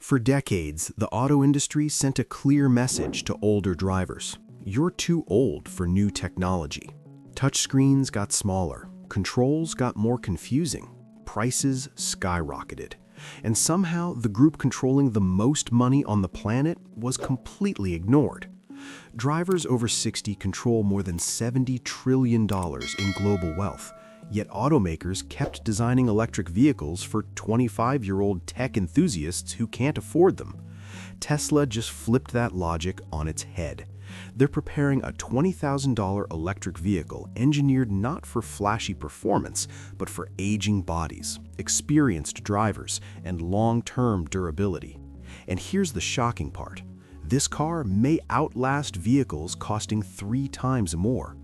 For decades, the auto industry sent a clear message to older drivers. You're too old for new technology. Touchscreens got smaller, controls got more confusing, prices skyrocketed. And somehow, the group controlling the most money on the planet was completely ignored. Drivers over 60 control more than $70 trillion in global wealth, yet automakers kept designing electric vehicles for 25-year-old tech enthusiasts who can't afford them. Tesla just flipped that logic on its head. They're preparing a $20,000 electric vehicle engineered not for flashy performance, but for aging bodies, experienced drivers, and long-term durability. And here's the shocking part. This car may outlast vehicles costing 3 times more.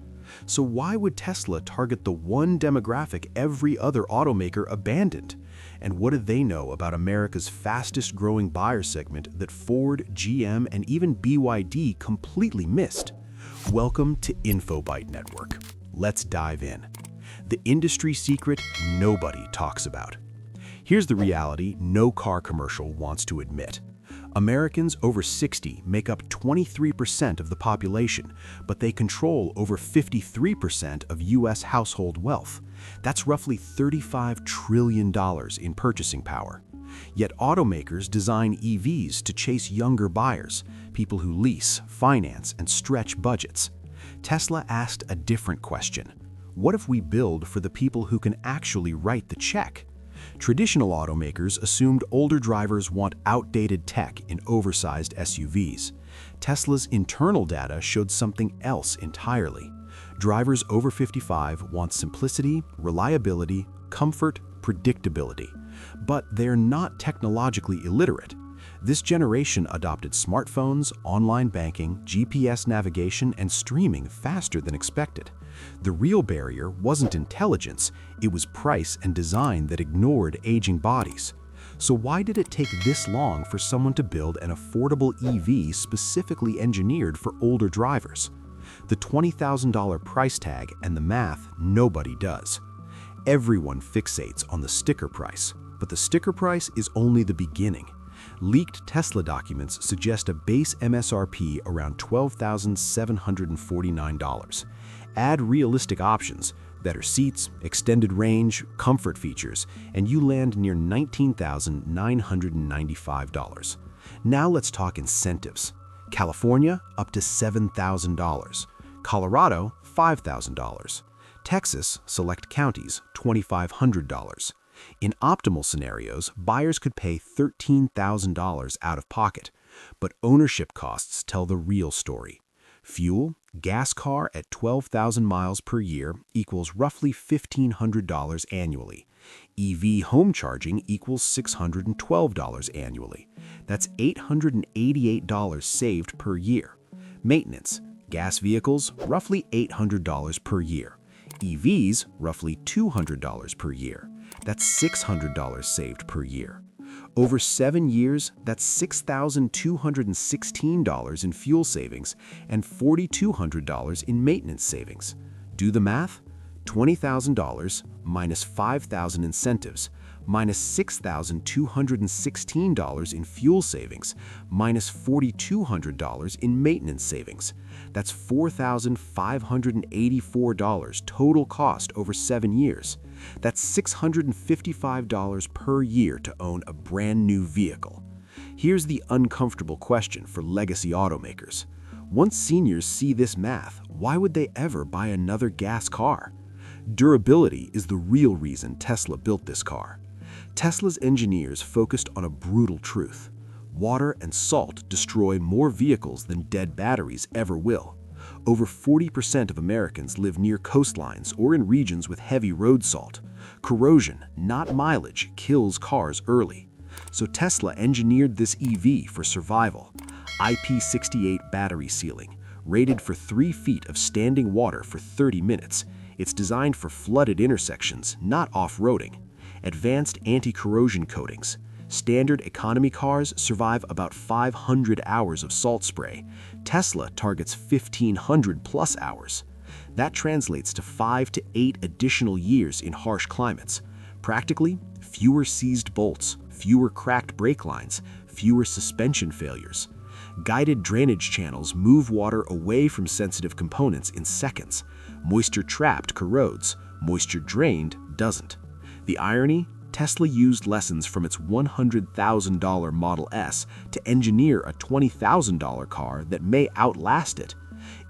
So why would Tesla target the one demographic every other automaker abandoned? And what do they know about America's fastest-growing buyer segment that Ford, GM, and even BYD completely missed? Welcome to InfoByte Network. Let's dive in. The industry secret nobody talks about. Here's the reality no car commercial wants to admit. Americans over 60 make up 23% of the population, but they control over 53% of U.S. household wealth. That's roughly $35 trillion in purchasing power. Yet automakers design EVs to chase younger buyers, people who lease, finance, and stretch budgets. Tesla asked a different question. What if we build for the people who can actually write the check? Traditional automakers assumed older drivers want outdated tech in oversized SUVs. Tesla's internal data showed something else entirely. Drivers over 55 want simplicity, reliability, comfort, predictability. But they're not technologically illiterate. This generation adopted smartphones, online banking, GPS navigation, and streaming faster than expected. The real barrier wasn't intelligence, it was price and design that ignored aging bodies. So why did it take this long for someone to build an affordable EV specifically engineered for older drivers? The $20,000 price tag and the math nobody does. Everyone fixates on the sticker price, but the sticker price is only the beginning. Leaked Tesla documents suggest a base MSRP around $12,749. Add realistic options, better seats, extended range, comfort features, and you land near $19,995. Now let's talk incentives. California, up to $7,000. Colorado, $5,000. Texas, select counties, $2,500. In optimal scenarios, buyers could pay $13,000 out of pocket, but ownership costs tell the real story. Fuel, gas car at 12,000 miles per year equals roughly $1,500 annually. EV home charging equals $612 annually. That's $888 saved per year. Maintenance, gas vehicles, roughly $800 per year. EVs, roughly $200 per year. That's $600 saved per year. Over 7 years, that's $6,216 in fuel savings and $4,200 in maintenance savings. Do the math? $20,000 minus $5,000 incentives, minus $6,216 in fuel savings, minus $4,200 in maintenance savings. That's $4,584 total cost over 7 years. That's $655 per year to own a brand new vehicle. Here's the uncomfortable question for legacy automakers. Once seniors see this math, why would they ever buy another gas car? Durability is the real reason Tesla built this car. Tesla's engineers focused on a brutal truth. Water and salt destroy more vehicles than dead batteries ever will. Over 40% of Americans live near coastlines or in regions with heavy road salt. Corrosion, not mileage, kills cars early. So Tesla engineered this EV for survival. IP68 battery sealing, rated for 3 feet of standing water for 30 minutes. It's designed for flooded intersections, not off-roading. Advanced anti-corrosion coatings. Standard economy cars survive about 500 hours of salt spray. Tesla targets 1,500 plus hours. That translates to 5 to 8 additional years in harsh climates. Practically, fewer seized bolts, fewer cracked brake lines, fewer suspension failures. Guided drainage channels move water away from sensitive components in seconds. Moisture trapped corrodes, moisture drained doesn't. The irony? Tesla used lessons from its $100,000 Model S to engineer a $20,000 car that may outlast it.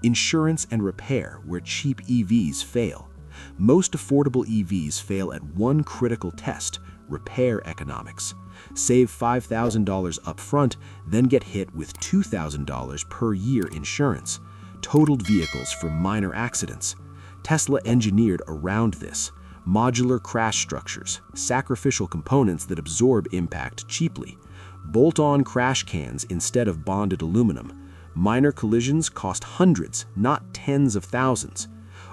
Insurance and repair where cheap EVs fail. Most affordable EVs fail at one critical test: repair economics. Save $5,000 upfront, then get hit with $2,000 per year insurance. Totaled vehicles for minor accidents. Tesla engineered around this. Modular crash structures, sacrificial components that absorb impact cheaply. Bolt-on crash cans instead of bonded aluminum. Minor collisions cost hundreds, not tens of thousands.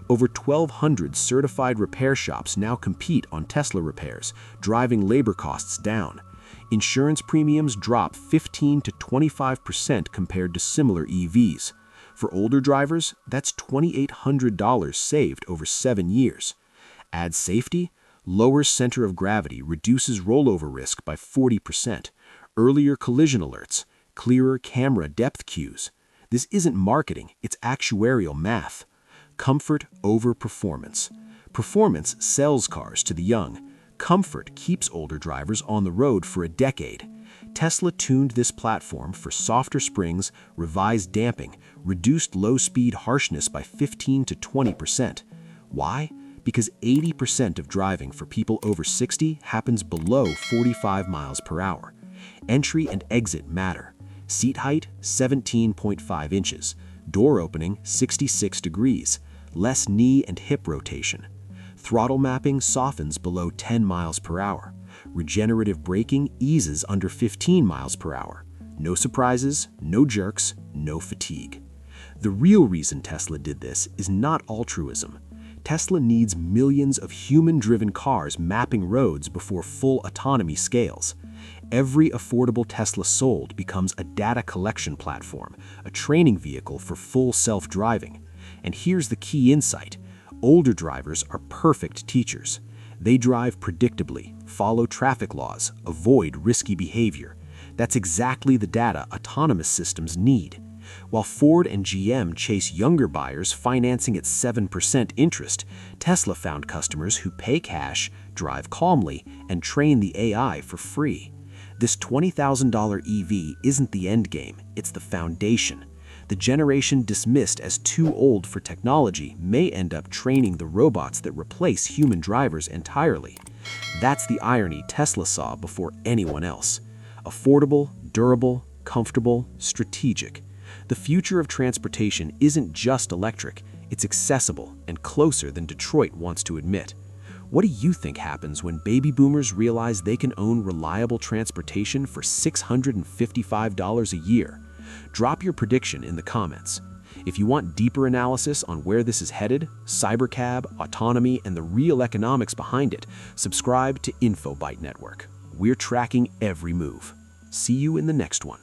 Over 1,200 certified repair shops now compete on Tesla repairs, driving labor costs down. Insurance premiums drop 15 to 25% compared to similar EVs. For older drivers, that's $2,800 saved over 7 years. Add safety, lowers center of gravity, reduces rollover risk by 40%. Earlier collision alerts, clearer camera depth cues. This isn't marketing, it's actuarial math. Comfort over performance. Performance sells cars to the young. Comfort keeps older drivers on the road for a decade. Tesla tuned this platform for softer springs, revised damping, reduced low-speed harshness by 15 to 20%. Why? Because 80% of driving for people over 60 happens below 45 miles per hour. Entry and exit matter. Seat height, 17.5 inches. Door opening, 66 degrees. Less knee and hip rotation. Throttle mapping softens below 10 miles per hour. Regenerative braking eases under 15 miles per hour. No surprises, no jerks, no fatigue. The real reason Tesla did this is not altruism. Tesla needs millions of human-driven cars mapping roads before full autonomy scales. Every affordable Tesla sold becomes a data collection platform, a training vehicle for full self-driving. And here's the key insight. Older drivers are perfect teachers. They drive predictably, follow traffic laws, avoid risky behavior. That's exactly the data autonomous systems need. While Ford and GM chase younger buyers financing at 7% interest, Tesla found customers who pay cash, drive calmly, and train the AI for free. This $20,000 EV isn't the end game, it's the foundation. The generation dismissed as too old for technology may end up training the robots that replace human drivers entirely. That's the irony Tesla saw before anyone else. Affordable, durable, comfortable, strategic. The future of transportation isn't just electric, it's accessible and closer than Detroit wants to admit. What do you think happens when baby boomers realize they can own reliable transportation for $655 a year? Drop your prediction in the comments. If you want deeper analysis on where this is headed, cybercab, autonomy, and the real economics behind it, subscribe to InfoByte Network. We're tracking every move. See you in the next one.